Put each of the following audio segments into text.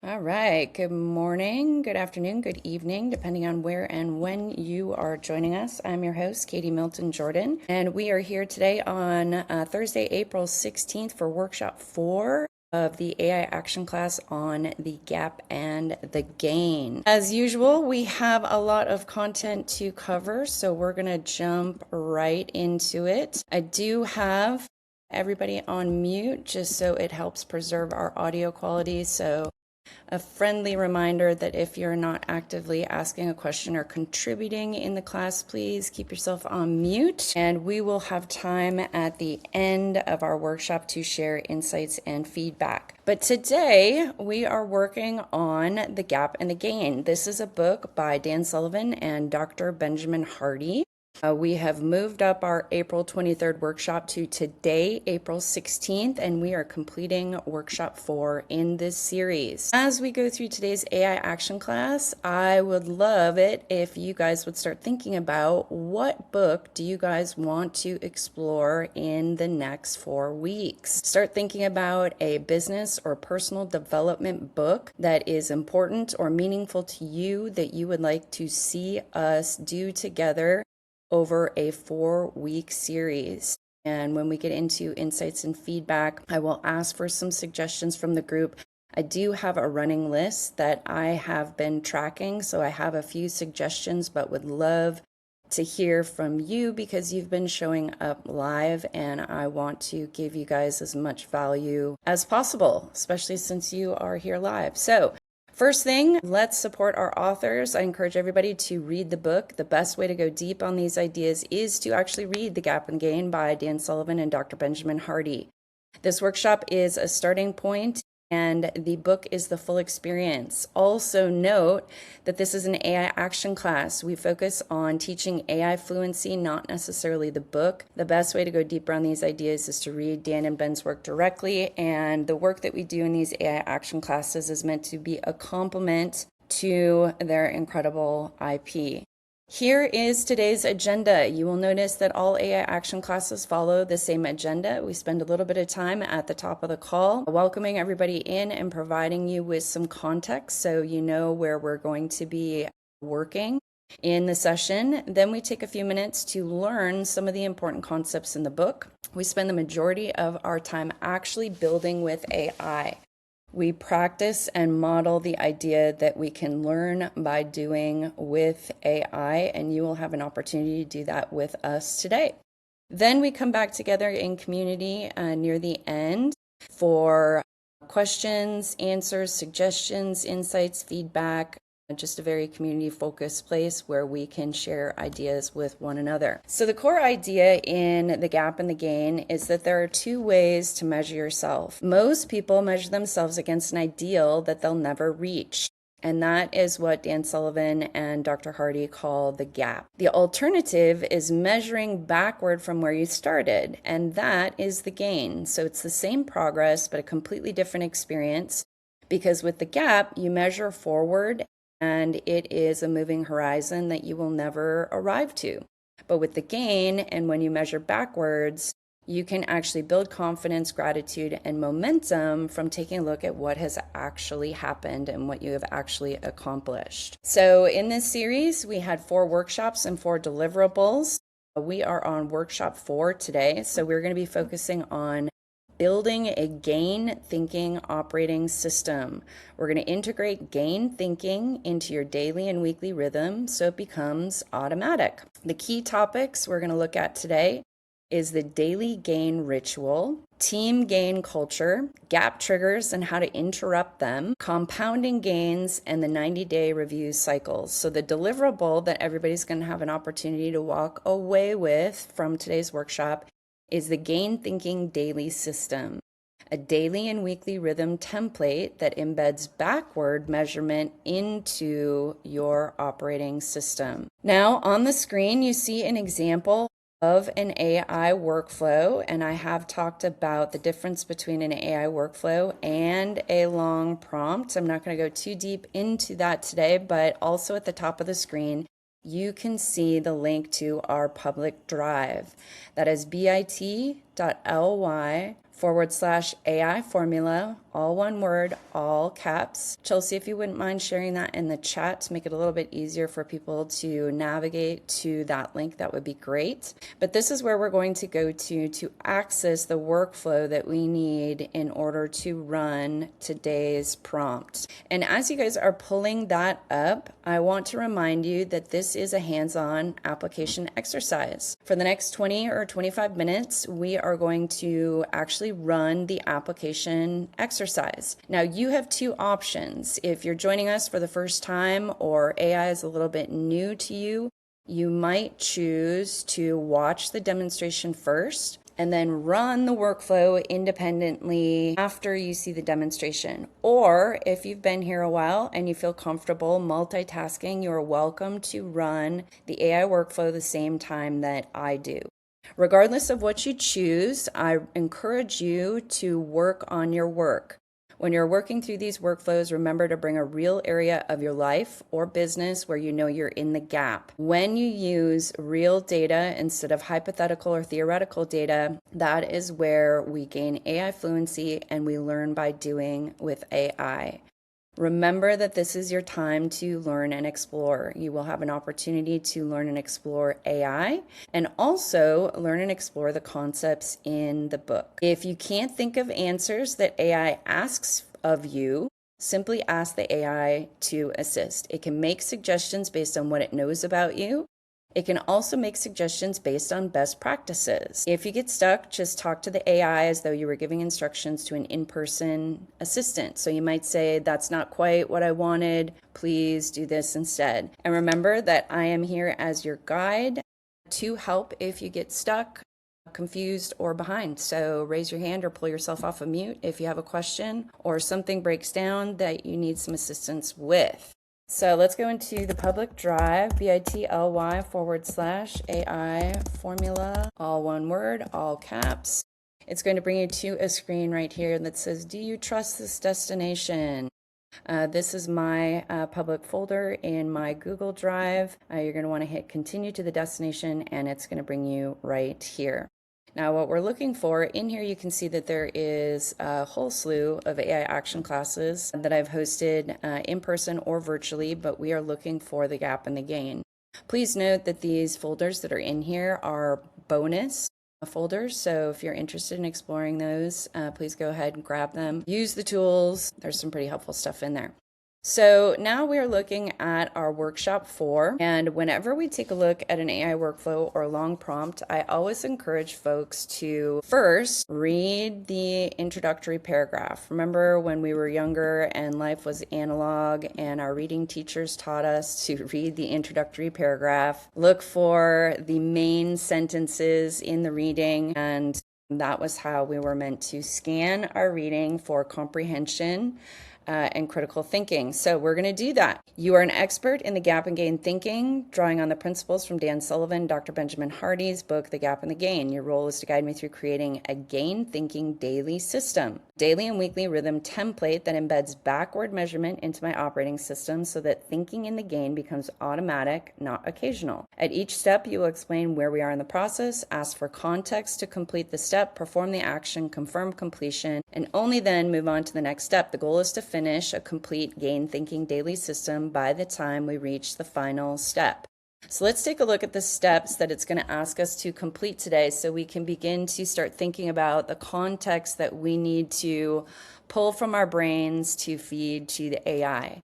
All right. Good morning, good afternoon, good evening, depending on where and when you are joining us. I'm your host, Katie Milton Jordan, and we are here today on Thursday, April 16th for workshop 4 of the AI action class on the gap and the gain. As usual, we have a lot of content to cover, so we're going to jump right into it. I do have everybody on mute just so it helps preserve our audio quality. So a friendly reminder that if you're not actively asking a question or contributing in the class, please keep yourself on mute, and we will have time at the end of our workshop to share insights and feedback. But today we are working on The Gap and the Gain. This is a book by Dan Sullivan and Dr. Benjamin Hardy. We have moved up our April 23rd workshop to today, April 16th, and we are completing workshop 4 in this series. As we go through today's AI action class, I would love it if you guys would start thinking about what book do you guys want to explore in the next 4 weeks. Start thinking about a business or personal development book that is important or meaningful to you that you would like to see us do together over a 4-week series. And when we get into insights and feedback, I will ask for some suggestions from the group. I do have a running list that I have been tracking, so I have a few suggestions, but would love to hear from you because you've been showing up live, and I want to give you guys as much value as possible, especially since you are here live. So first thing, let's support our authors. I encourage everybody to read the book. The best way to go deep on these ideas is to actually read The Gap and Gain by Dan Sullivan and Dr. Benjamin Hardy. This workshop is a starting point, and the book is the full experience. Also note that this is an AI action class. We focus on teaching AI fluency, not necessarily the book. The best way to go deeper on these ideas is to read Dan and Ben's work directly, and the work that we do in these AI action classes is meant to be a complement to their incredible IP. Here is today's agenda. You will notice that all AI action classes follow the same agenda. We spend a little bit of time at the top of the call welcoming everybody in and providing you with some context so you know where we're going to be working in the session. Then we take a few minutes to learn some of the important concepts in the book. We spend the majority of our time actually building with AI. We practice and model the idea that we can learn by doing with AI, and you will have an opportunity to do that with us today. Then we come back together in community near the end for questions, answers, suggestions, insights, feedback, just a very community-focused place where we can share ideas with one another. So the core idea in The Gap and the Gain is that there are 2 ways to measure yourself. Most people measure themselves against an ideal that they'll never reach. And that is what Dan Sullivan and Dr. Hardy call the gap. The alternative is measuring backward from where you started, and that is the gain. So it's the same progress, but a completely different experience, because with the gap, you measure forward, and it is a moving horizon that you will never arrive to. But with the gain, and when you measure backwards, you can actually build confidence, gratitude, and momentum from taking a look at what has actually happened and what you have actually accomplished. So in this series, we had 4 workshops and 4 deliverables. We are on workshop 4 today, so we're going to be focusing on building a gain thinking operating system. We're going to integrate gain thinking into your daily and weekly rhythm so it becomes automatic. The key topics we're going to look at today is the daily gain ritual, team gain culture, gap triggers and how to interrupt them, compounding gains, and the 90-day review cycles. So the deliverable that everybody's going to have an opportunity to walk away with from today's workshop is the Gain Thinking Daily System, a daily and weekly rhythm template that embeds backward measurement into your operating system. Now, on the screen, you see an example of an AI workflow, and I have talked about the difference between an AI workflow and a long prompt. I'm not going to go too deep into that today, but also at the top of the screen, you can see the link to our public drive. That is bit.ly/AI formula all one word, all caps. Chelsea, if you wouldn't mind sharing that in the chat to make it a little bit easier for people to navigate to that link, that would be great. But this is where we're going to go to access the workflow that we need in order to run today's prompt. And as you guys are pulling that up, I want to remind you that this is a hands-on application exercise. For the next 20 or 25 minutes, we are going to actually run the application exercise. Now, you have two options. If you're joining us for the first time or AI is a little bit new to you, you might choose to watch the demonstration first and then run the workflow independently after you see the demonstration. Or if you've been here a while and you feel comfortable multitasking, you're welcome to run the AI workflow the same time that I do. Regardless of what you choose, I encourage you to work on your work. When you're working through these workflows, remember to bring a real area of your life or business where you know you're in the gap. When you use real data instead of hypothetical or theoretical data, that is where we gain AI fluency and we learn by doing with AI. Remember that this is your time to learn and explore. You will have an opportunity to learn and explore AI and also learn and explore the concepts in the book. If you can't think of answers that AI asks of you, simply ask the AI to assist. It can make suggestions based on what it knows about you. It can also make suggestions based on best practices. If you get stuck, just talk to the AI as though you were giving instructions to an in-person assistant. So you might say, that's not quite what I wanted. Please do this instead. And remember that I am here as your guide to help if you get stuck, confused, or behind. So raise your hand or pull yourself off of mute if you have a question or something breaks down that you need some assistance with. So let's go into the public drive, bit.ly/AI formula, all one word, all caps. It's going to bring you to a screen right here that says, do you trust this destination? This is my public folder in my Google Drive. You're going to want to hit continue to the destination and it's going to bring you right here. Now what we're looking for, in here you can see that there is a whole slew of AI action classes that I've hosted in person or virtually, but we are looking for the gap and the gain. Please note that these folders that are in here are bonus folders, so if you're interested in exploring those, please go ahead and grab them. Use the tools. There's some pretty helpful stuff in there. So now we're looking at our workshop 4, and whenever we take a look at an AI workflow or a long prompt, I always encourage folks to first read the introductory paragraph. Remember when we were younger and life was analog and our reading teachers taught us to read the introductory paragraph, look for the main sentences in the reading, and that was how we were meant to scan our reading for comprehension and critical thinking. So we're going to do that. You are an expert in the gap and gain thinking, drawing on the principles from Dan Sullivan and Dr. Benjamin Hardy's book, The Gap and the Gain. Your role is to guide me through creating a gain thinking daily system, daily and weekly rhythm template that embeds backward measurement into my operating system so that thinking in the gain becomes automatic, not occasional. At each step, you will explain where we are in the process, ask for context to complete the step, perform the action, confirm completion, and only then move on to the next step. The goal is to finish a complete gain thinking daily system by the time we reach the final step. So let's take a look at the steps that it's going to ask us to complete today so we can begin to start thinking about the context that we need to pull from our brains to feed to the AI.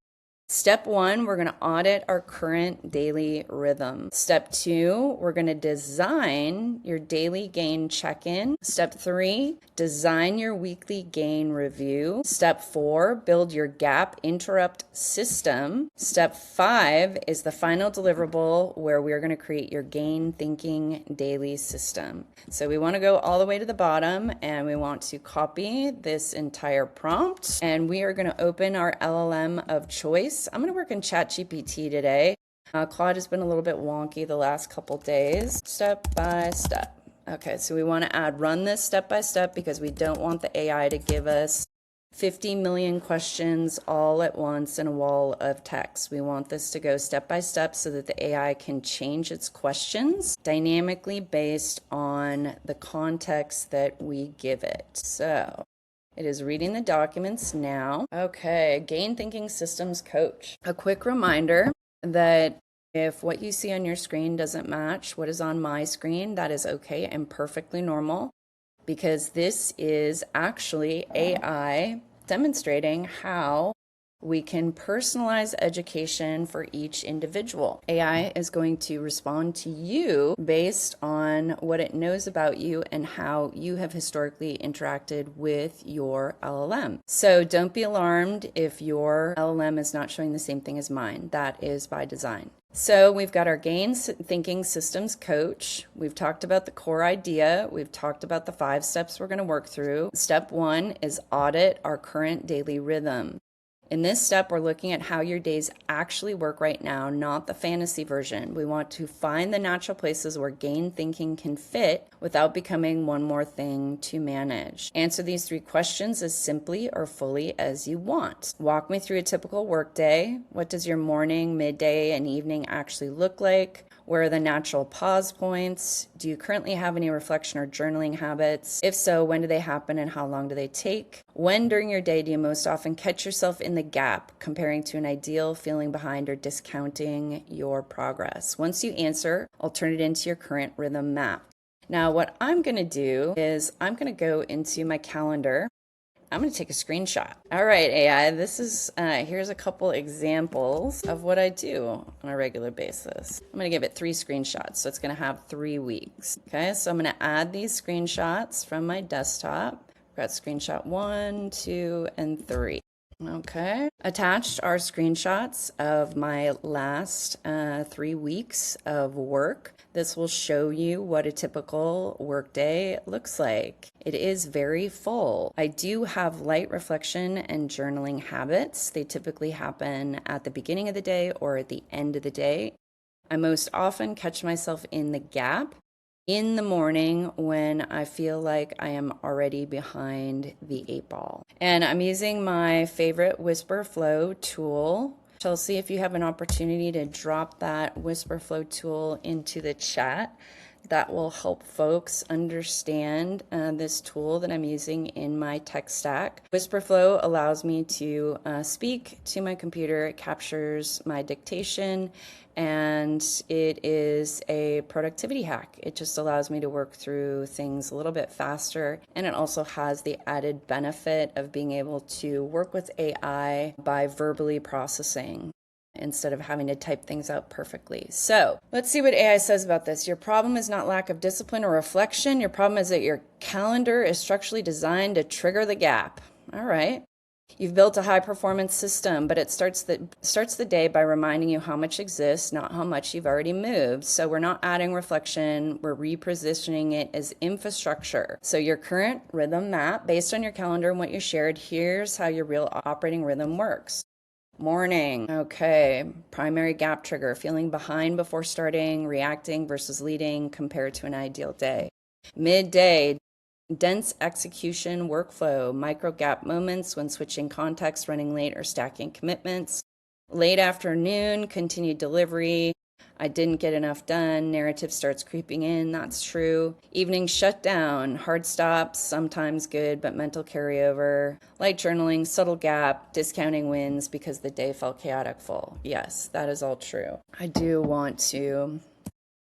Step 1, we're going to audit our current daily rhythm. Step 2, we're going to design your daily gain check-in. Step 3, design your weekly gain review. Step 4, build your gap interrupt system. Step 5 is the final deliverable where we're going to create your gain thinking daily system. So we want to go all the way to the bottom and we want to copy this entire prompt and we are going to open our LLM of choice. I'm going to work in ChatGPT today. Claude has been a little bit wonky the last couple days. Step by step. Okay, so we want to run this step by step because we don't want the AI to give us 50 million questions all at once in a wall of text. We want this to go step by step so that the AI can change its questions dynamically based on the context that we give it. So It is reading the documents now. Okay, Gain Thinking Systems Coach. A quick reminder that if what you see on your screen doesn't match what is on my screen, that is okay and perfectly normal, because this is actually AI demonstrating how we can personalize education for each individual. AI is going to respond to you based on what it knows about you and how you have historically interacted with your LLM. So don't be alarmed if your LLM is not showing the same thing as mine. That is by design. So we've got our Gain Thinking Systems Coach. We've talked about the core idea. We've talked about the 5 steps we're going to work through. Step 1 is audit our current daily rhythm. In this step, we're looking at how your days actually work right now, not the fantasy version. We want to find the natural places where Gain Thinking can fit without becoming one more thing to manage. Answer these 3 questions as simply or fully as you want. Walk me through a typical workday. What does your morning, midday, and evening actually look like? Where are the natural pause points? Do you currently have any reflection or journaling habits? If so, when do they happen and how long do they take? When during your day do you most often catch yourself in the gap, comparing to an ideal, feeling behind, or discounting your progress? Once you answer, I'll turn it into your current rhythm map. Now, what I'm going to do is I'm going to go into my calendar. I'm going to take a screenshot. All right, AI, this is, here's a couple examples of what I do on a regular basis. I'm going to give it 3 screenshots, so it's going to have 3 weeks. Okay, so I'm going to add these screenshots from my desktop. I've got screenshot 1, 2, and 3. Okay, attached are screenshots of my last 3 weeks of work. This will show you what a typical workday looks like. It is very full. I do have light reflection and journaling habits. They typically happen at the beginning of the day or at the end of the day. I most often catch myself in the gap in the morning when I feel like I am already behind the 8 ball. And I'm using my favorite Whisper Flow tool. Chelsea, if you have an opportunity to drop that Whisper Flow tool into the chat, that will help folks understand this tool that I'm using in my tech stack. Whisper Flow allows me to speak to my computer. It captures my dictation, and it is a productivity hack. It just allows me to work through things a little bit faster, and it also has the added benefit of being able to work with AI by verbally processing instead of having to type things out perfectly. So let's see what AI says about this. Your problem is not lack of discipline or reflection. Your problem is that your calendar is structurally designed to trigger the gap. All right. You've built a high-performance system, but it starts the day by reminding you how much exists, not how much you've already moved. So we're not adding reflection, we're repositioning it as infrastructure. So your current rhythm map, based on your calendar and what you shared, here's how your real operating rhythm works. Morning, okay, primary gap trigger, feeling behind before starting, reacting versus leading compared to an ideal day. Midday, dense execution workflow, micro gap moments when switching context, running late, or stacking commitments. Late afternoon, continued delivery. I didn't get enough done. Narrative starts creeping in. That's true. Evening shutdown, hard stops, sometimes good, but mental carryover. Light journaling, subtle gap, discounting wins because the day felt chaotic full. Yes, that is all true. I do want to,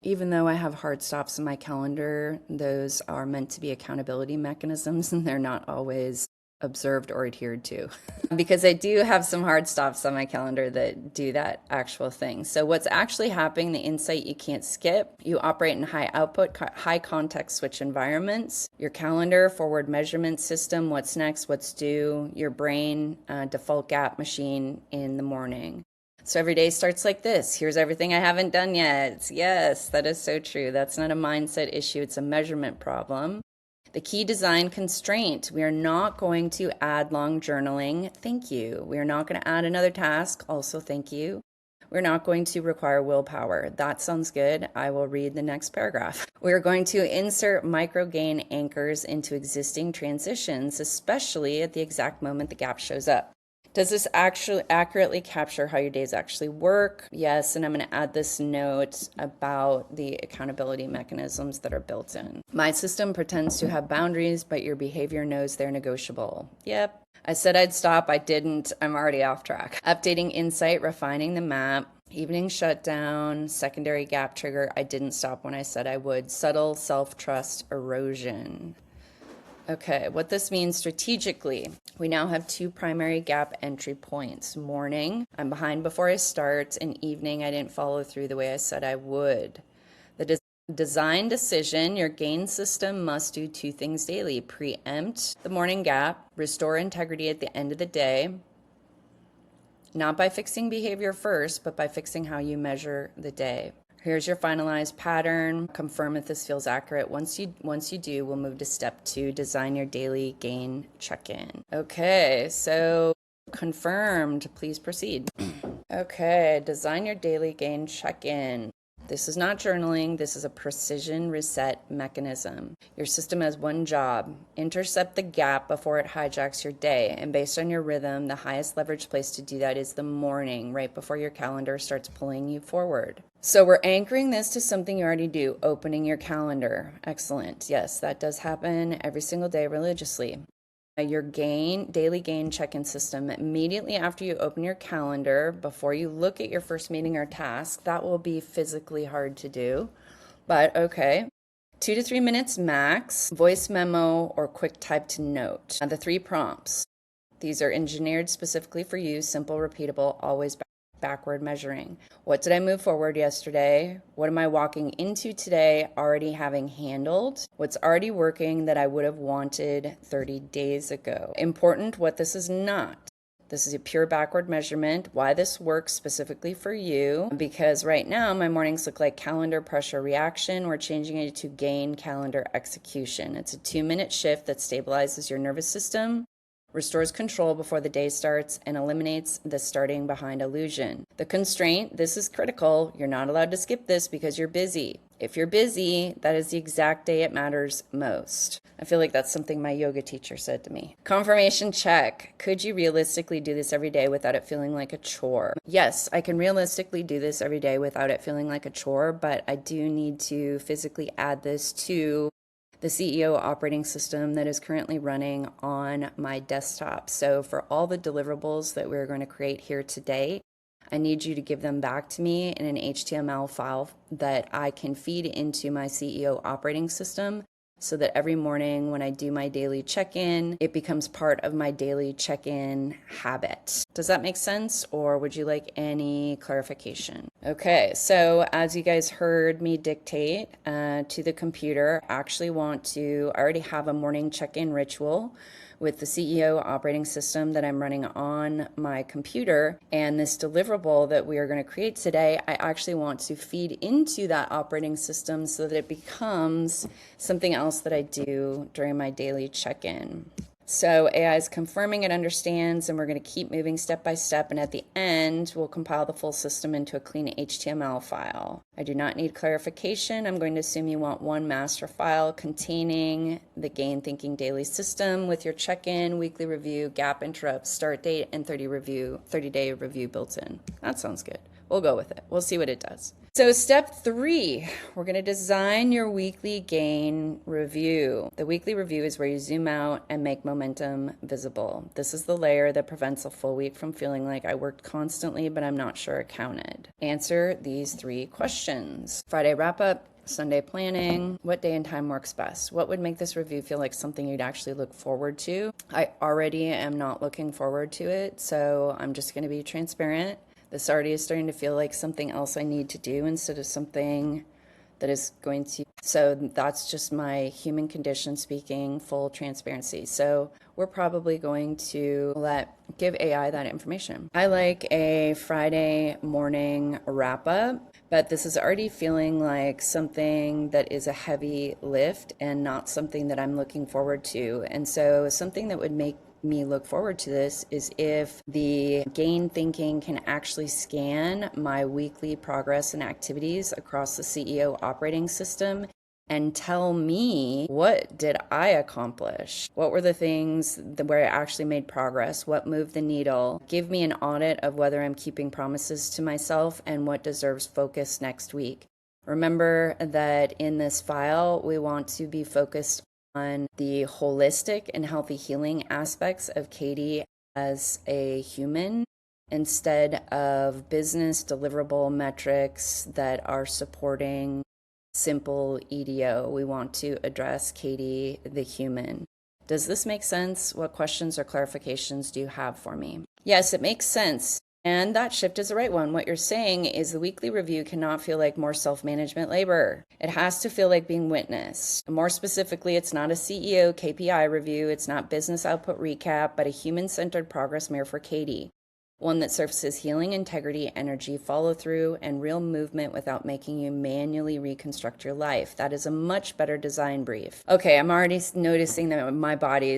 even though I have hard stops in my calendar, those are meant to be accountability mechanisms, and they're not always observed or adhered to because I do have some hard stops on my calendar that do that actual thing. So what's actually happening, the insight you can't skip, you operate in high output, high context switch environments. Your calendar, forward measurement system, what's next, what's due, your brain, default gap machine in the morning. So every day starts like this. Here's everything I haven't done yet. Yes, that is so true. That's not a mindset issue. It's a measurement problem. The key design constraint, we are not going to add long journaling. Thank you. We are not going to add another task. Also, thank you. We're not going to require willpower. That sounds good. I will read the next paragraph. We're going to insert micro gain anchors into existing transitions, especially at the exact moment the gap shows up. Does this actually accurately capture how your days actually work? Yes, and I'm going to add this note about the accountability mechanisms that are built in. My system pretends to have boundaries, but your behavior knows they're negotiable. Yep. I said I'd stop. I didn't. I'm already off track. Updating insight, refining the map. Evening shutdown, secondary gap trigger. I didn't stop when I said I would. Subtle self-trust erosion. Okay, what this means strategically, we now have 2 primary gap entry points. Morning, I'm behind before I start, and evening, I didn't follow through the way I said I would. The design decision, your gain system must do 2 things daily. Preempt the morning gap, restore integrity at the end of the day, not by fixing behavior first, but by fixing how you measure the day. Here's your finalized pattern. Confirm if this feels accurate. Once you do, we'll move to step 2, design your daily gain check-in. Okay, so confirmed. Please proceed. Okay, design your daily gain check-in. This is not journaling. This is a precision reset mechanism. Your system has one job: intercept the gap before it hijacks your day. And based on your rhythm, the highest leverage place to do that is the morning, right before your calendar starts pulling you forward. So we're anchoring this to something you already do, opening your calendar. Excellent. Yes, that does happen every single day religiously. Your daily gain check-in system, immediately after you open your calendar, before you look at your first meeting or task, that will be physically hard to do, but okay. 2 to 3 minutes max, voice memo or quick typed note. The 3 prompts, these are engineered specifically for you, simple, repeatable, always backward measuring. What did I move forward yesterday? What am I walking into today already having handled? What's already working that I would have wanted 30 days ago? Important what this is not. This is a pure backward measurement. Why this works specifically for you, because right now my mornings look like calendar pressure reaction. We're changing it to gain calendar execution. It's a 2-minute shift that stabilizes your nervous system, restores control before the day starts, and eliminates the starting behind illusion. The constraint, this is critical. You're not allowed to skip this because you're busy. If you're busy, that is the exact day it matters most. I feel like that's something my yoga teacher said to me. Confirmation check. Could you realistically do this every day without it feeling like a chore? Yes, I can realistically do this every day without it feeling like a chore, but I do need to physically add this to the CEO operating system that is currently running on my desktop. So for all the deliverables that we're going to create here today, I need you to give them back to me in an HTML file that I can feed into my CEO operating system, so that every morning when I do my daily check-in, it becomes part of my daily check-in habit. Does that make sense, or would you like any clarification? Okay, so as you guys heard me dictate to the computer, I already have a morning check-in ritual with the CEO operating system that I'm running on my computer, and this deliverable that we are going to create today, I actually want to feed into that operating system so that it becomes something else that I do during my daily check-in. So AI is confirming it understands, and we're going to keep moving step by step, and at the end, we'll compile the full system into a clean HTML file. I do not need clarification. I'm going to assume you want one master file containing the Gain Thinking Daily System with your check-in, weekly review, gap interrupt, start date, and 30-day review built in. That sounds good. We'll go with it. We'll see what it does. So step 3, we're going to design your weekly gain review. The weekly review is where you zoom out and make momentum visible. This is the layer that prevents a full week from feeling like I worked constantly, but I'm not sure it counted. Answer these 3 questions. Friday wrap up, Sunday planning, what day and time works best? What would make this review feel like something you'd actually look forward to? I already am not looking forward to it, so I'm just going to be transparent. This already is starting to feel like something else I need to do instead of something that is going to. So that's just my human condition speaking, full transparency. So we're probably going to give AI that information. I like a Friday morning wrap up, but this is already feeling like something that is a heavy lift and not something that I'm looking forward to. And so something that would make me look forward to this is if the Gain Thinking can actually scan my weekly progress and activities across the CEO operating system and tell me, what did I accomplish? What were the things where I actually made progress? What moved the needle? Give me an audit of whether I'm keeping promises to myself and what deserves focus next week. Remember that in this file, we want to be focused on the holistic and healthy healing aspects of Katie as a human instead of business deliverable metrics that are supporting simple EDO. We want to address Katie, the human. Does this make sense? What questions or clarifications do you have for me? Yes, it makes sense. And that shift is the right one. What you're saying is the weekly review cannot feel like more self-management labor. It has to feel like being witnessed. More specifically, it's not a CEO KPI review. It's not business output recap, but a human-centered progress mirror for Katie. One that surfaces healing, integrity, energy, follow through, and real movement without making you manually reconstruct your life. That is a much better design brief. Okay, I'm already noticing that my body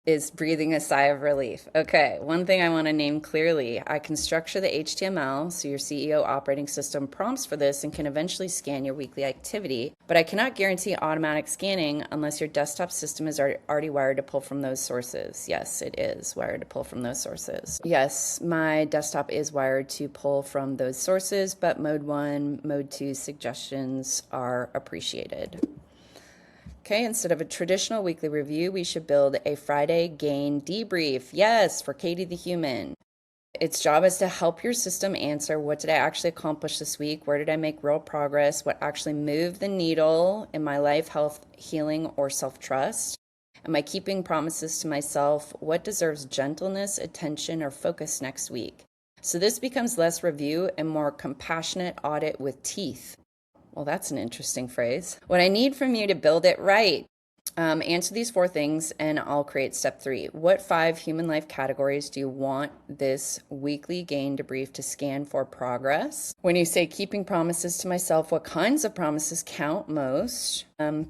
is breathing a sigh of relief. Okay, one thing I want to name clearly, I can structure the HTML so your CEO operating system prompts for this and can eventually scan your weekly activity, but I cannot guarantee automatic scanning unless your desktop system is already wired to pull from those sources. Yes, it is wired to pull from those sources. Yes, my desktop is wired to pull from those sources, but mode 1, mode 2 suggestions are appreciated. Okay, instead of a traditional weekly review, we should build a Friday gain debrief. Yes, for Katie the human. Its job is to help your system answer, what did I actually accomplish this week? Where did I make real progress? What actually moved the needle in my life, health, healing, or self-trust? Am I keeping promises to myself? What deserves gentleness, attention, or focus next week? So this becomes less review and more compassionate audit with teeth. Well, that's an interesting phrase. What I need from you to build it right. Answer these 4 things and I'll create step 3. What 5 human life categories do you want this weekly gain debrief to scan for progress? When you say keeping promises to myself, what kinds of promises count most?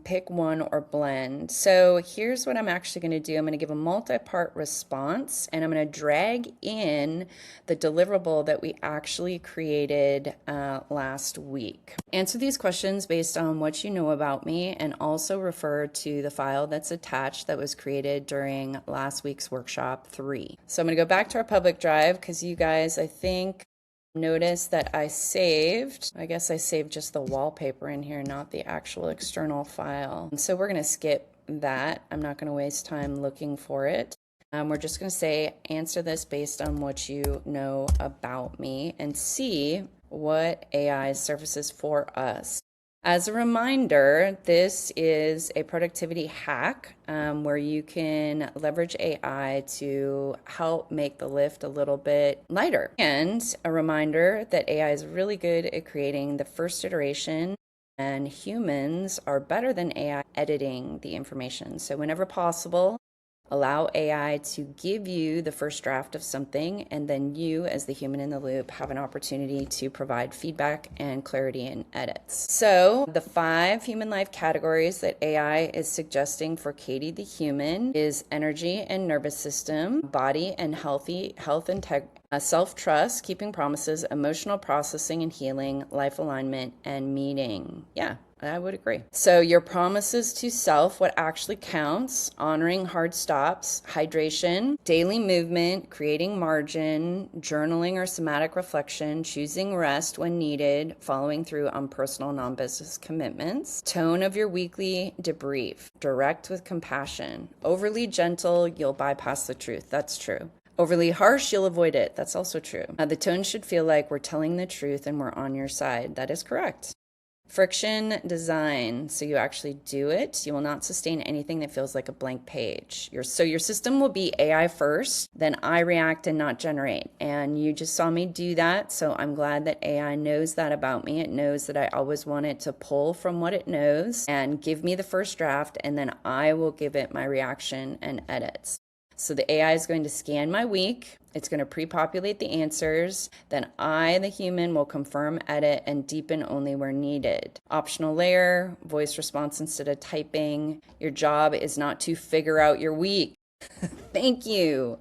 Pick one or blend. So here's what I'm actually going to do. I'm going to give a multi-part response and I'm going to drag in the deliverable that we actually created last week. Answer these questions based on what you know about me and also refer to the file that's attached that was created during last week's workshop 3. So I'm going to go back to our public drive because you guys, I think, notice that I saved just the wallpaper in here, not the actual external file. And so we're going to skip that. I'm not going to waste time looking for it. We're just going to say, answer this based on what you know about me and see what AI surfaces for us. As a reminder, this is a productivity hack where you can leverage AI to help make the lift a little bit lighter. And a reminder that AI is really good at creating the first iteration, and humans are better than AI editing the information. So whenever possible, allow AI to give you the first draft of something, and then you, as the human in the loop, have an opportunity to provide feedback and clarity in edits. So the 5 human life categories that AI is suggesting for Katie the human is energy and nervous system, body and health and self-trust, keeping promises, emotional processing and healing, life alignment, and meaning. Yeah, I would agree. So your promises to self, what actually counts, honoring hard stops, hydration, daily movement, creating margin, journaling or somatic reflection, choosing rest when needed, following through on personal non-business commitments, tone of your weekly debrief, direct with compassion, overly gentle, you'll bypass the truth. That's true. Overly harsh, you'll avoid it. That's also true. The tone should feel like we're telling the truth and we're on your side. That is correct. Friction design. So you actually do it. You will not sustain anything that feels like a blank page. So your system will be AI first, then I react and not generate. And you just saw me do that. So I'm glad that AI knows that about me. It knows that I always want it to pull from what it knows and give me the first draft, and then I will give it my reaction and edits. So the AI is going to scan my week. It's going to pre-populate the answers. Then I, the human, will confirm, edit, and deepen only where needed. Optional layer, voice response instead of typing. Your job is not to figure out your week. Thank you.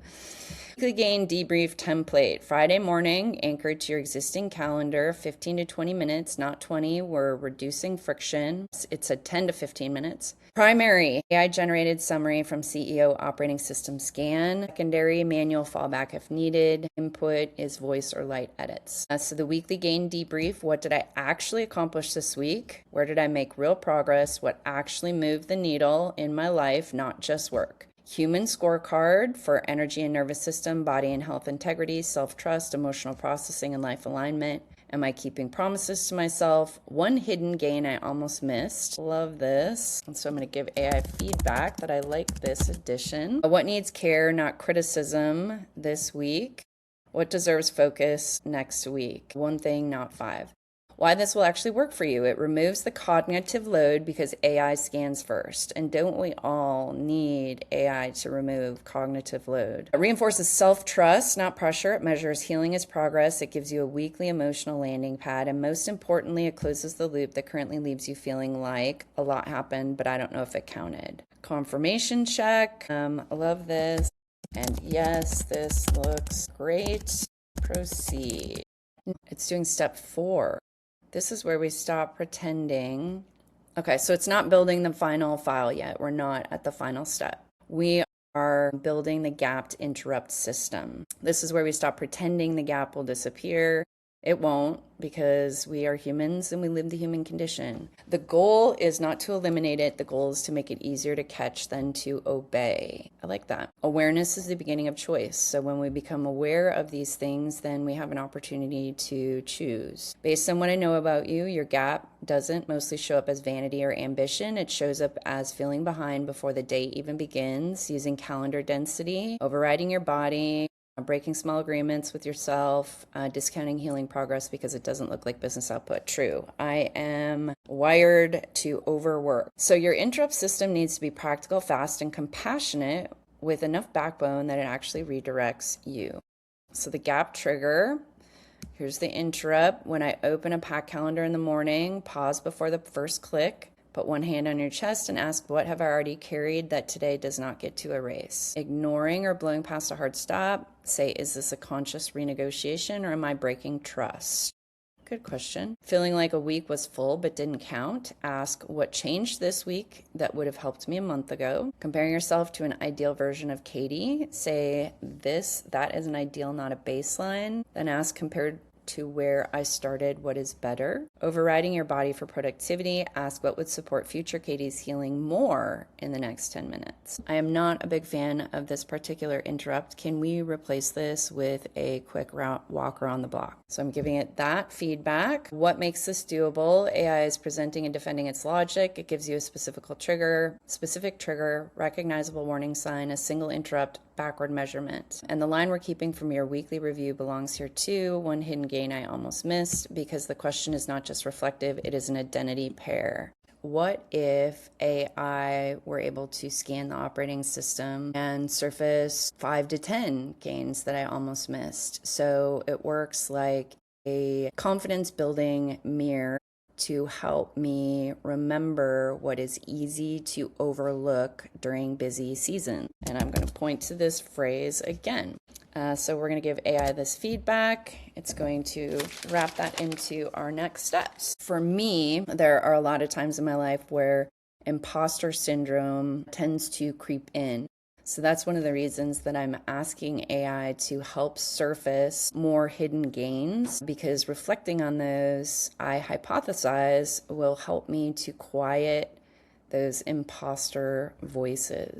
Weekly gain debrief template. Friday morning, anchored to your existing calendar, 15 to 20 minutes, not 20. We're reducing friction. It's a 10 to 15 minutes. Primary, AI-generated summary from CEO operating system scan. Secondary, manual fallback if needed. Input is voice or light edits. So the weekly gain debrief, what did I actually accomplish this week? Where did I make real progress? What actually moved the needle in my life, not just work? Human scorecard for energy and nervous system, body and health integrity, self-trust, emotional processing, and life alignment. Am I keeping promises to myself? One hidden gain I almost missed. Love this. And so I'm going to give AI feedback that I like this addition. What needs care, not criticism this week? What deserves focus next week? One thing, not five. Why this will actually work for you. It removes the cognitive load because AI scans first. And don't we all need AI to remove cognitive load? It reinforces self-trust, not pressure. It measures healing as progress. It gives you a weekly emotional landing pad. And most importantly, it closes the loop that currently leaves you feeling like a lot happened, but I don't know if it counted. Confirmation check. I love this. And yes, this looks great. Proceed. It's doing step 4. This is where we stop pretending. Okay, so it's not building the final file yet. We're not at the final step. We are building the gapped interrupt system. This is where we stop pretending the gap will disappear. It won't, because we are humans and we live the human condition. The goal is not to eliminate it. The goal is to make it easier to catch than to obey. I like that. Awareness is the beginning of choice. So when we become aware of these things, then we have an opportunity to choose. Based on what I know about you, your gap doesn't mostly show up as vanity or ambition. It shows up as feeling behind before the day even begins, using calendar density, overriding your body, breaking small agreements with yourself, discounting healing progress because it doesn't look like business output. True. I am wired to overwork. So your interrupt system needs to be practical, fast, and compassionate with enough backbone that it actually redirects you. So the gap trigger, here's the interrupt. When I open a packed calendar in the morning, pause before the first click. Put one hand on your chest and ask, what have I already carried that today does not get to erase? Ignoring or blowing past a hard stop, say, is this a conscious renegotiation or am I breaking trust? Good question. Feeling like a week was full but didn't count, ask, what changed this week that would have helped me a month ago? Comparing yourself to an ideal version of Katie, say, that is an ideal, not a baseline. Then ask, compared to where I started, what is better? Overriding your body for productivity, ask what would support future Katie's healing more in the next 10 minutes. I am not a big fan of this particular interrupt. Can we replace this with a quick walk around the block? So I'm giving it that feedback. What makes this doable? AI is presenting and defending its logic. It gives you a specific trigger, recognizable warning sign, a single interrupt, backward measurement. And the line we're keeping from your weekly review belongs here too. One hidden gain I almost missed, because the question is not just reflective, it is an identity pair. What if AI were able to scan the operating system and surface 5 to 10 gains that I almost missed? So it works like a confidence building mirror to help me remember what is easy to overlook during busy season. And I'm going to point to this phrase again. So we're going to give AI this feedback. It's going to wrap that into our next steps. For me, there are a lot of times in my life where imposter syndrome tends to creep in. So that's one of the reasons that I'm asking AI to help surface more hidden gains, because reflecting on those, I hypothesize, will help me to quiet those imposter voices.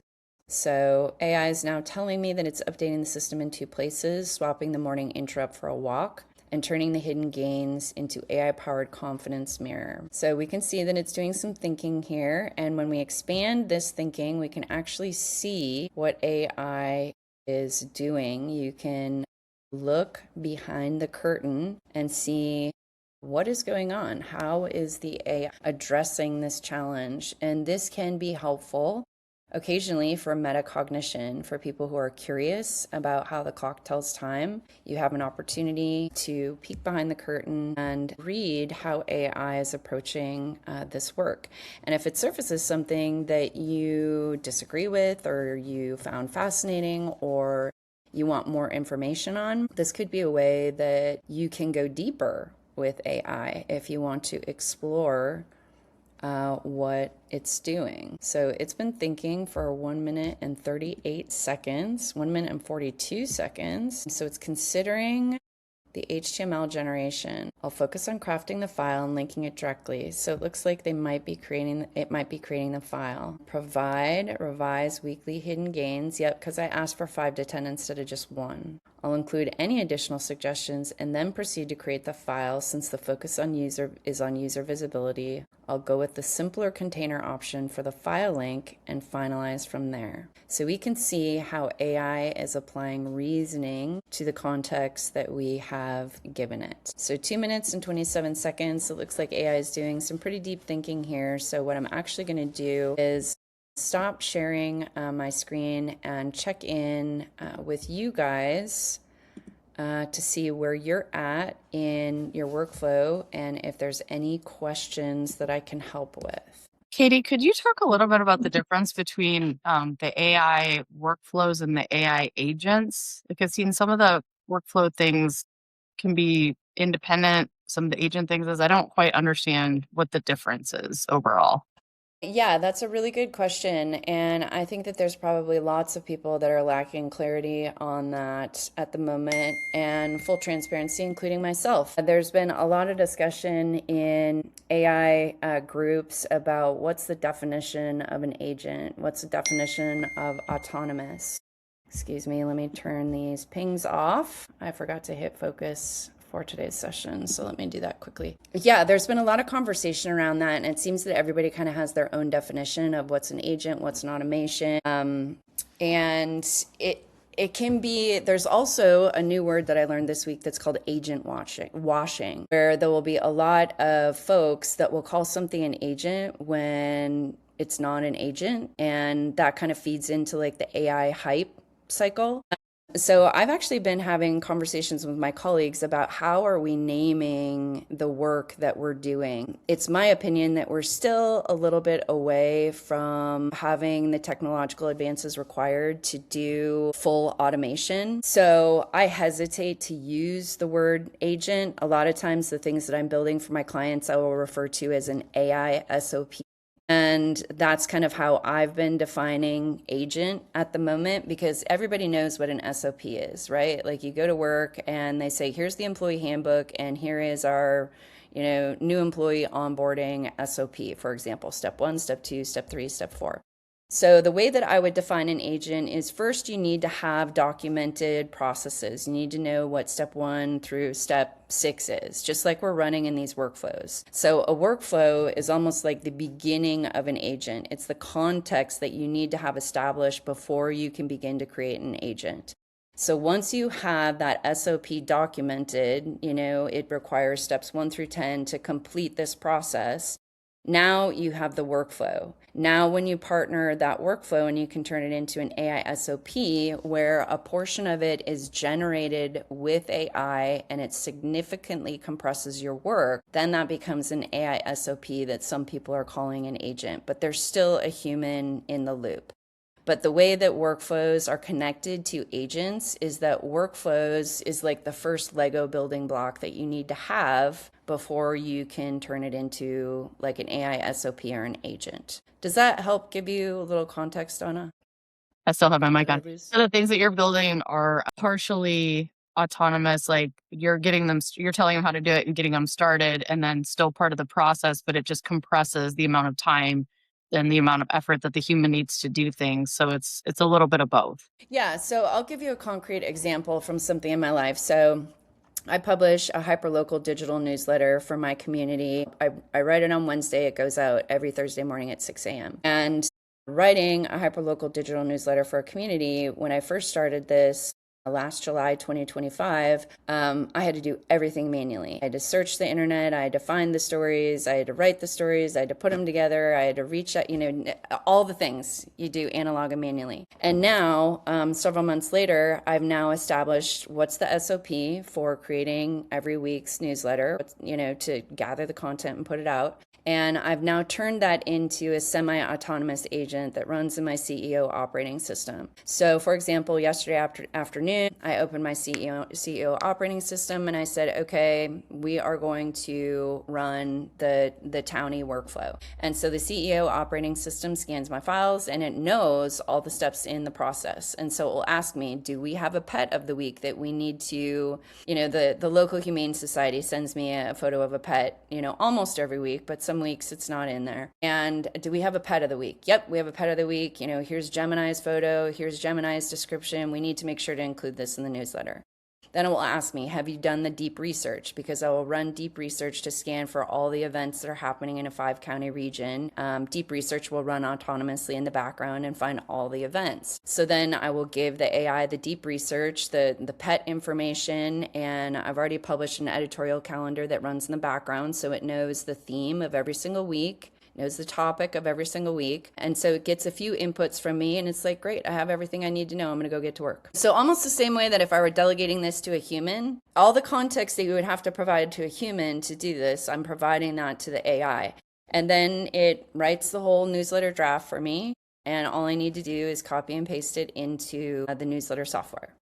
So AI is now telling me that it's updating the system in 2 places, swapping the morning interrupt for a walk and turning the hidden gains into AI-powered confidence mirror. So we can see that it's doing some thinking here. And when we expand this thinking, we can actually see what AI is doing. You can look behind the curtain and see what is going on. How is the AI addressing this challenge? And this can be helpful occasionally for metacognition, for people who are curious about how the clock tells time. You have an opportunity to peek behind the curtain and read how AI is approaching this work. And if it surfaces something that you disagree with, or you found fascinating, or you want more information on, this could be a way that you can go deeper with AI if you want to explore what it's doing. So it's been thinking for 1 minute and 38 seconds, 1 minute and 42 seconds. So it's considering the HTML generation. I'll focus on crafting the file and linking it directly. So it looks like it might be creating the file. Provide, revise weekly hidden gains. Yep, because I asked for 5 to 10 instead of just 1. I'll include any additional suggestions and then proceed to create the file since the focus on user visibility. I'll go with the simpler container option for the file link and finalize from there. So we can see how AI is applying reasoning to the context that we have given it. So 2 minutes and 27 seconds. It looks like AI is doing some pretty deep thinking here. So what I'm actually going to do is stop sharing my screen and check in with you guys to see where you're at in your workflow and if there's any questions that I can help with. Katie, could you talk a little bit about the difference between the AI workflows and the AI agents? Because seeing some of the workflow things can be independent, some of the agent things is I don't quite understand what the difference is overall. Yeah, that's a really good question. And I think that there's probably lots of people that are lacking clarity on that at the moment, and full transparency, including myself. There's been a lot of discussion in AI groups about what's the definition of an agent, what's the definition of autonomous. Excuse me, let me turn these pings off. I forgot to hit focus for today's session, so let me do that quickly. Yeah, there's been a lot of conversation around that, and it seems that everybody kind of has their own definition of what's an agent, what's an automation, and it can be, there's also a new word that I learned this week that's called agent washing, where there will be a lot of folks that will call something an agent when it's not an agent, and that kind of feeds into like the AI hype cycle. So I've actually been having conversations with my colleagues about how are we naming the work that we're doing. It's my opinion that we're still a little bit away from having the technological advances required to do full automation. So I hesitate to use the word agent. A lot of times the things that I'm building for my clients I will refer to as an AI SOP. And that's kind of how I've been defining agent at the moment, because everybody knows what an SOP is, right? Like you go to work and they say, here's the employee handbook and here is our, new employee onboarding SOP, for example, step 1, step 2, step 3, step 4. So the way that I would define an agent is first you need to have documented processes. You need to know what step 1 through step 6 is, just like we're running in these workflows. So a workflow is almost like the beginning of an agent. It's the context that you need to have established before you can begin to create an agent. So once you have that SOP documented, it requires steps 1 through 10 to complete this process. Now you have the workflow. Now when you partner that workflow and you can turn it into an AI SOP where a portion of it is generated with AI and it significantly compresses your work, then that becomes an AI SOP that some people are calling an agent, but there's still a human in the loop. But the way that workflows are connected to agents is that workflows is like the first Lego building block that you need to have before you can turn it into like an AI SOP or an agent. Does that help give you a little context, Donna? I still have my mic on. So the things that you're building are partially autonomous, like you're telling them how to do it and getting them started, and then still part of the process, but it just compresses the amount of time and the amount of effort that the human needs to do things. So it's a little bit of both. Yeah, so I'll give you a concrete example from something in my life. So I publish a hyperlocal digital newsletter for my community. I write it on Wednesday. It goes out every Thursday morning at 6 a.m. And writing a hyperlocal digital newsletter for a community, when I first started this, last July 2025, I had to do everything manually. I had to search the internet, I had to find the stories, I had to write the stories, I had to put them together, I had to reach out, all the things you do analog and manually. And now, several months later, I've now established what's the SOP for creating every week's newsletter, to gather the content and put it out. And I've now turned that into a semi-autonomous agent that runs in my CEO operating system. So for example, yesterday afternoon, afternoon, I opened my CEO operating system and I said, okay, we are going to run the Townie workflow. And so the CEO operating system scans my files and it knows all the steps in the process. And so it will ask me, do we have a pet of the week that we need to, the local humane society sends me a photo of a pet, almost every week, but some weeks it's not in there. And do we have a pet of the week? Yep, we have a pet of the week. Here's Gemini's photo, here's Gemini's description. We need to make sure to include this in the newsletter. Then it will ask me, have you done the deep research? Because I will run deep research to scan for all the events that are happening in a 5-county region. Deep research will run autonomously in the background and find all the events. So then I will give the AI the deep research, the pet information, and I've already published an editorial calendar that runs in the background so it knows the theme of every single week, knows the topic of every single week. And so it gets a few inputs from me and it's like, great, I have everything I need to know. I'm going to go get to work. So almost the same way that if I were delegating this to a human, all the context that you would have to provide to a human to do this, I'm providing that to the AI. And then it writes the whole newsletter draft for me. And all I need to do is copy and paste it into the newsletter software.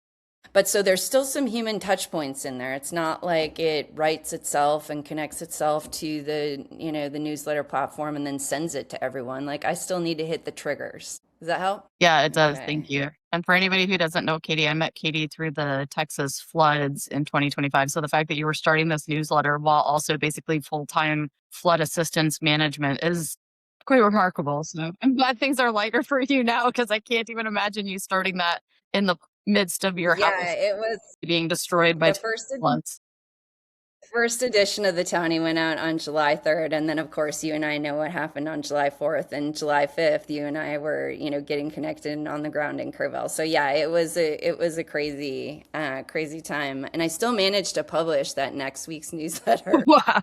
But so there's still some human touch points in there. It's not like it writes itself and connects itself to the newsletter platform and then sends it to everyone. Like I still need to hit the triggers. Does that help? Yeah, it does. Okay. Thank you. And for anybody who doesn't know Katie, I met Katie through the Texas floods in 2025. So the fact that you were starting this newsletter while also basically full-time flood assistance management is quite remarkable. So I'm glad things are lighter for you now because I can't even imagine you starting that in the midst of your house It was being destroyed by the floods. first edition of the Townie went out on July 3rd. And then, of course, you and I know what happened on July 4th and July 5th. You and I were, getting connected on the ground in Kerrville. So, yeah, it was a crazy, crazy time. And I still managed to publish that next week's newsletter. Wow.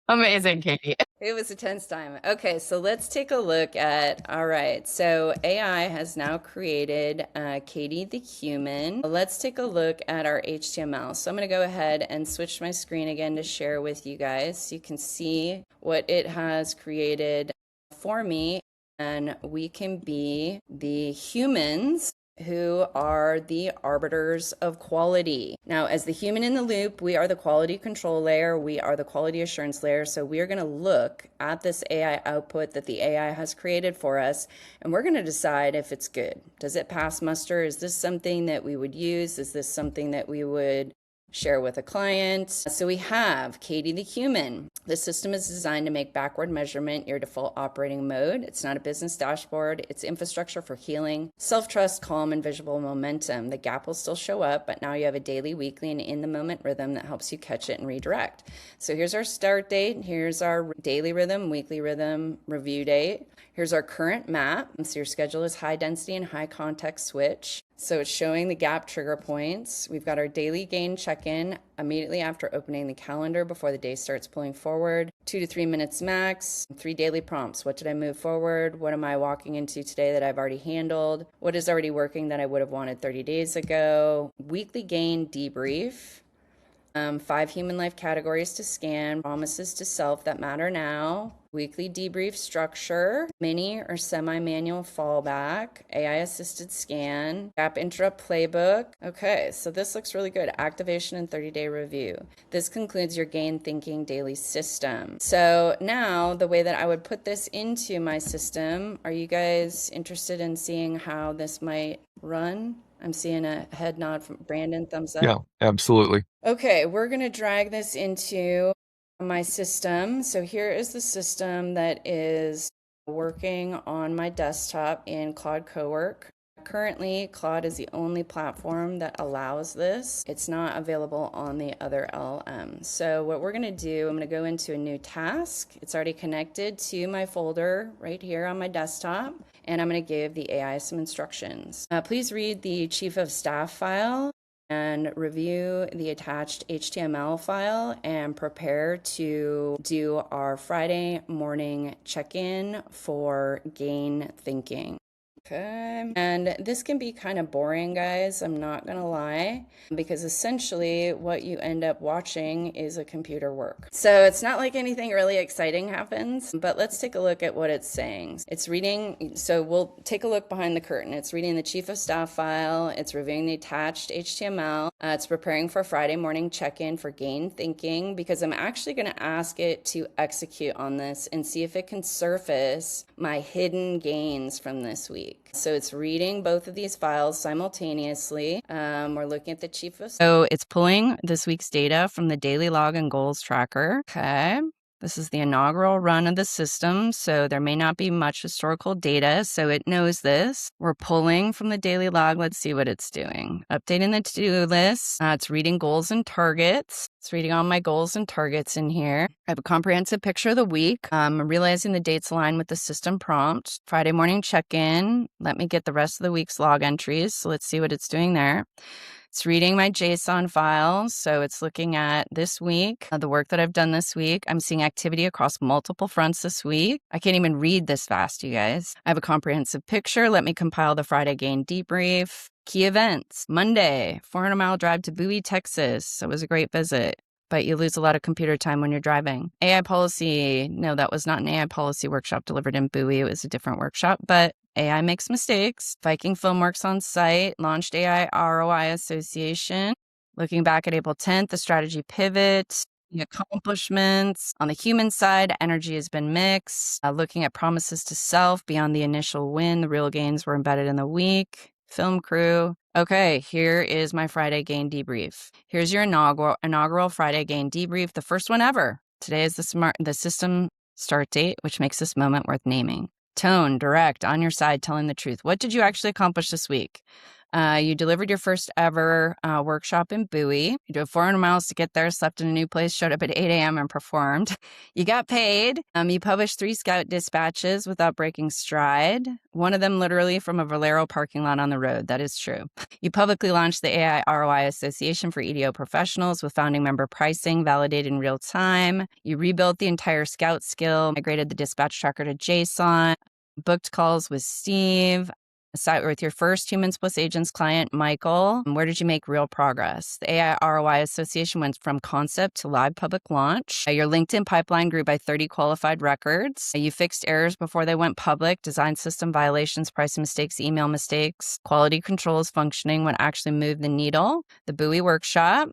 Amazing, Katie. It was a tense time. Okay, so let's take a look at, all right, so AI has now created Katie the human. Let's take a look at our HTML. So I'm going to go ahead and switch my screen again to share with you guys so you can see what it has created for me. And we can be the humans who are the arbiters of quality. Now, as the human in the loop, we are the quality control layer, we are the quality assurance layer, so we are going to look at this AI output that the AI has created for us, and we're going to decide if it's good. Does it pass muster? Is this something that we would use? Is this something that we would share with a client? So we have Katie the human. The system is designed to make backward measurement your default operating mode. It's not a business dashboard. It's infrastructure for healing, self-trust, calm, and visual momentum. The gap will still show up, but now you have a daily, weekly, and in-the-moment rhythm that helps you catch it and redirect. So here's our start date. Here's our daily rhythm, weekly rhythm, review date. Here's our current map. So your schedule is high density and high context switch. So it's showing the gap trigger points. We've got our daily gain check-in immediately after opening the calendar before the day starts pulling forward. 2 to 3 minutes max. 3 daily prompts. What did I move forward? What am I walking into today that I've already handled? What is already working that I would have wanted 30 days ago? Weekly gain debrief. 5 human life categories to scan, promises to self that matter now, weekly debrief structure, mini or semi-manual fallback, AI assisted scan, gap interrupt playbook. Okay, so this looks really good. Activation and 30-day review. This concludes your gain thinking daily system. So now the way that I would put this into my system, are you guys interested in seeing how this might run? I'm seeing a head nod from Brandon, thumbs up. Yeah, absolutely. Okay, we're going to drag this into my system. So here is the system that is working on my desktop in Claude Cowork. Currently, Claude is the only platform that allows this. It's not available on the other LLM. So what we're going to do, I'm going to go into a new task. It's already connected to my folder right here on my desktop. And I'm going to give the AI some instructions. Please read the Chief of Staff file and review the attached HTML file and prepare to do our Friday morning check-in for gain thinking. Okay. And this can be kind of boring, guys. I'm not going to lie, because essentially what you end up watching is a computer work. So it's not like anything really exciting happens, but let's take a look at what it's saying. It's reading, so we'll take a look behind the curtain. It's reading the chief of staff file. It's reviewing the attached HTML. It's preparing for Friday morning check-in for gain thinking, because I'm actually going to ask it to execute on this and see if it can surface my hidden gains from this week. So it's reading both of these files simultaneously. We're looking at the chief of... So it's pulling this week's data from the daily log and goals tracker. Okay. This is the inaugural run of the system, so there may not be much historical data, so it knows this. We're pulling from the daily log. Let's see what it's doing. Updating the to-do list. It's reading goals and targets. It's reading all my goals and targets in here. I have a comprehensive picture of the week. I'm realizing the dates align with the system prompt. Friday morning check-in. Let me get the rest of the week's log entries, so let's see what it's doing there. It's reading my JSON files, so it's looking at this week, the work that I've done this week. I'm seeing activity across multiple fronts this week. I can't even read this fast, you guys. I have a comprehensive picture. Let me compile the Friday gain debrief. Key events. Monday, 400-mile drive to Bowie, Texas. It was a great visit, but you lose a lot of computer time when you're driving. AI policy. No, that was not an AI policy workshop delivered in Bowie. It was a different workshop, but AI makes mistakes. Viking Filmworks on site, launched AI ROI Association. Looking back at April 10th, the strategy pivot, the accomplishments. On the human side, energy has been mixed. Looking at promises to self beyond the initial win, the real gains were embedded in the week. Film crew. Okay, here is my Friday gain debrief. Here's your inaugural Friday gain debrief, the first one ever. Today is the system start date, which makes this moment worth naming. Tone, direct, on your side, telling the truth. What did you actually accomplish this week? You delivered your first ever workshop in Bowie. You drove 400 miles to get there, slept in a new place, showed up at 8 a.m. and performed. You got paid. You published 3 scout dispatches without breaking stride. One of them literally from a Valero parking lot on the road. That is true. You publicly launched the AI ROI Association for EDO professionals with founding member pricing validated in real time. You rebuilt the entire scout skill, migrated the dispatch tracker to JSON, booked calls with Steve, sat with your first Humans Plus Agents client, Michael. Where did you make real progress? The AI ROI Association went from concept to live public launch. Your LinkedIn pipeline grew by 30 qualified records. You fixed errors before they went public, design system violations, pricing mistakes, email mistakes, quality controls functioning what actually moved the needle. The Bowie workshop.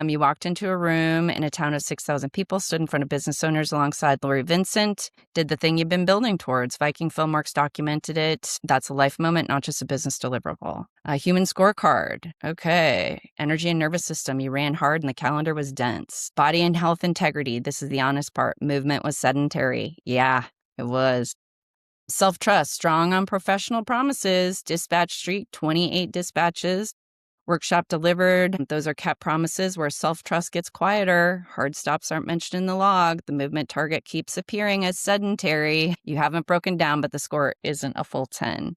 You walked into a room in a town of 6,000 people, stood in front of business owners alongside Lori Vincent, did the thing you've been building towards. Viking Filmworks documented it. That's a life moment, not just a business deliverable. A human scorecard. Okay. Energy and nervous system. You ran hard and the calendar was dense. Body and health integrity. This is the honest part. Movement was sedentary. Yeah, it was. Self-trust. Strong on professional promises. Dispatch streak. 28 dispatches. Workshop delivered. Those are kept promises where self-trust gets quieter. Hard stops aren't mentioned in the log. The movement target keeps appearing as sedentary. You haven't broken down, but the score isn't a full 10.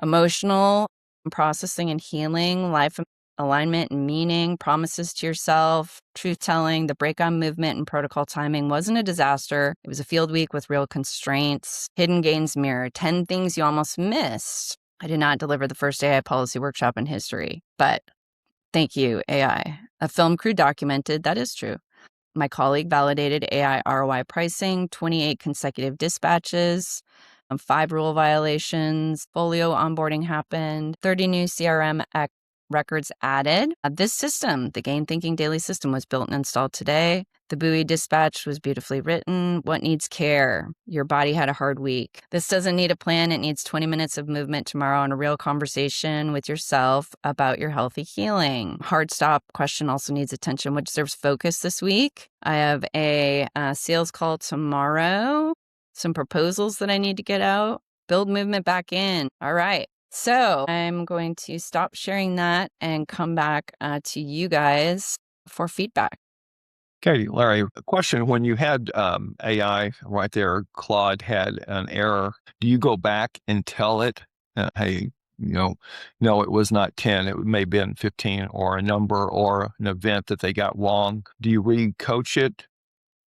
Emotional processing and healing, life alignment and meaning, promises to yourself, truth-telling, the break-on movement and protocol timing wasn't a disaster. It was a field week with real constraints. Hidden gains mirror, 10 things you almost missed. I did not deliver the first AI policy workshop in history, but thank you, AI. A film crew documented, that is true. My colleague validated AI ROI pricing, 28 consecutive dispatches, 5 rule violations, folio onboarding happened, 30 new CRM records added. This system, the Gain Thinking Daily system, was built and installed today. The Bowie dispatch was beautifully written. What needs care? Your body had a hard week. This doesn't need a plan. It needs 20 minutes of movement tomorrow and a real conversation with yourself about your healthy healing. Hard stop question also needs attention. What deserves focus this week? I have a sales call tomorrow. Some proposals that I need to get out. Build movement back in. All right. So I'm going to stop sharing that and come back to you guys for feedback. Okay, Larry, a question. When you had AI right there, Claude had an error. Do you go back and tell it, hey, no, it was not 10. It may have been 15 or a number or an event that they got wrong. Do you re-coach it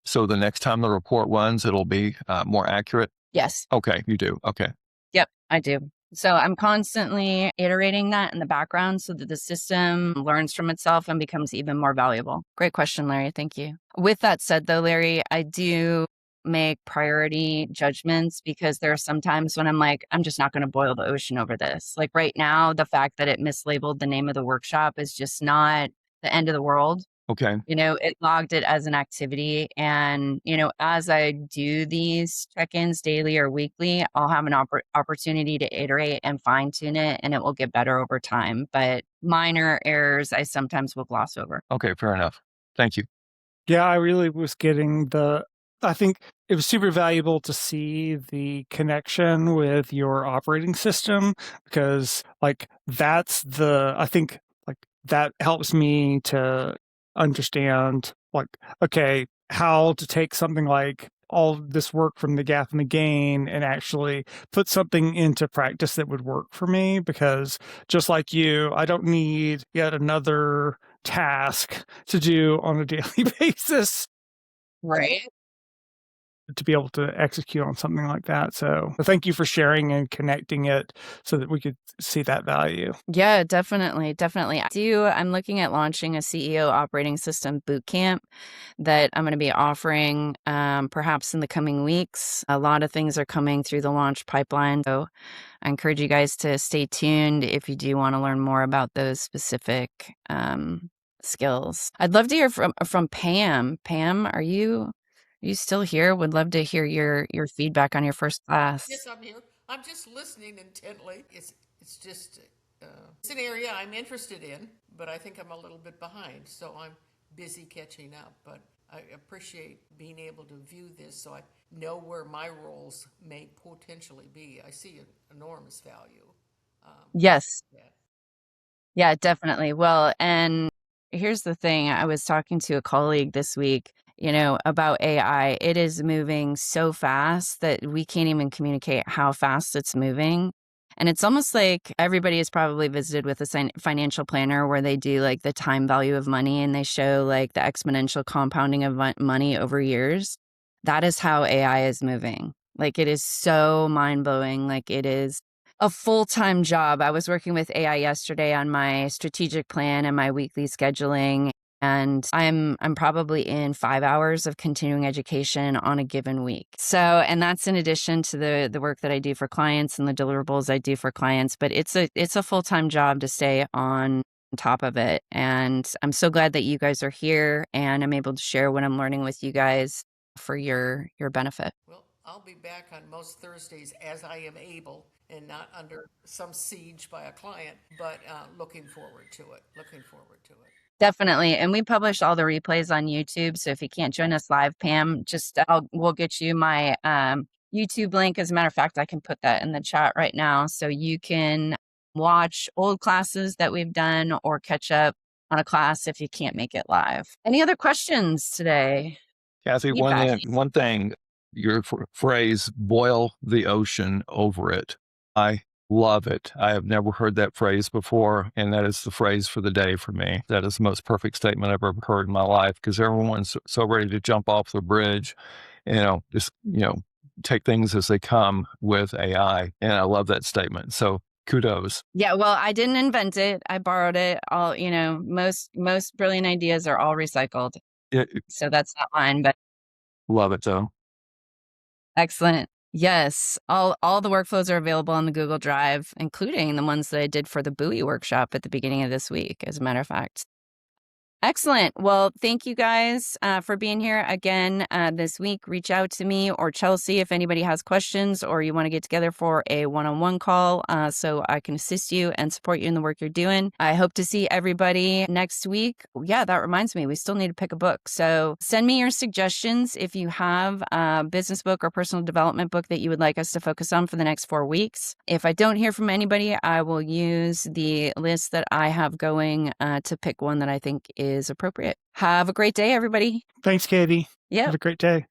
so the next time the report runs, it'll be more accurate? Yes. Okay, you do. Okay. Yep, I do. So I'm constantly iterating that in the background so that the system learns from itself and becomes even more valuable. Great question, Larry. Thank you. With that said, though, Larry, I do make priority judgments because there are some times when I'm like, I'm just not going to boil the ocean over this. Like right now, the fact that it mislabeled the name of the workshop is just not the end of the world. Okay. It logged it as an activity. And, as I do these check-ins daily or weekly, I'll have an opportunity to iterate and fine tune it, and it will get better over time. But minor errors, I sometimes will gloss over. Okay. Fair enough. Thank you. Yeah, I really was getting I think it was super valuable to see the connection with your operating system because I think like that helps me to understand okay, how to take something like all this work from the gap and the gain and actually put something into practice that would work for me because just like you, I don't need yet another task to do on a daily basis Right. to be able to execute on something like that. So thank you for sharing and connecting it so that we could see that value. Yeah, definitely. Definitely. I'm looking at launching a CEO operating system boot camp that I'm going to be offering perhaps in the coming weeks. A lot of things are coming through the launch pipeline. So I encourage you guys to stay tuned if you do want to learn more about those specific skills. I'd love to hear from Pam. Pam, are you still here? Would love to hear your feedback on your first class. Yes, I'm here. I'm just listening intently. It's just it's an area I'm interested in, but I think I'm a little bit behind, so I'm busy catching up. But I appreciate being able to view this so I know where my roles may potentially be. I see an enormous value. Yes. Yeah. Yeah, definitely. Well, and here's the thing. I was talking to a colleague this week, about AI. It is moving so fast that we can't even communicate how fast it's moving. And it's almost like everybody has probably visited with a financial planner where they do like the time value of money and they show like the exponential compounding of money over years. That is how AI is moving. Like it is so mind blowing. Like it is a full-time job. I was working with AI yesterday on my strategic plan and my weekly scheduling, and I'm probably in 5 hours of continuing education on a given week. So, and that's in addition to the work that I do for clients and the deliverables I do for clients, but it's a full-time job to stay on top of it. And I'm so glad that you guys are here and I'm able to share what I'm learning with you guys for your benefit. Well, I'll be back on most Thursdays as I am able and not under some siege by a client, but looking forward to it. Looking forward to it. Definitely. And we publish all the replays on YouTube. So if you can't join us live, Pam, we'll get you my YouTube link. As a matter of fact, I can put that in the chat right now. So you can watch old classes that we've done or catch up on a class if you can't make it live. Any other questions today? Kathy, one thing, your phrase, boil the ocean over it. I love it. I have never heard that phrase before, and that is the phrase for the day for me. That is the most perfect statement I've ever heard in my life because everyone's so ready to jump off the bridge, just, take things as they come with AI. And I love that statement. So kudos. Yeah, well, I didn't invent it. I borrowed it. All, most brilliant ideas are all recycled. So that's not mine, but Love it though. excellent. Yes, all the workflows are available on the Google Drive, including the ones that I did for the buoy workshop at the beginning of this week, as a matter of fact. Excellent. Well, thank you guys for being here again this week. Reach out to me or Chelsea if anybody has questions or you want to get together for a one-on-one call so I can assist you and support you in the work you're doing. I hope to see everybody next week. Yeah, that reminds me, we still need to pick a book. So send me your suggestions if you have a business book or personal development book that you would like us to focus on for the next 4 weeks. If I don't hear from anybody, I will use the list that I have going to pick one that I think is appropriate. Have a great day, everybody. Thanks, Katie. Yeah. Have a great day.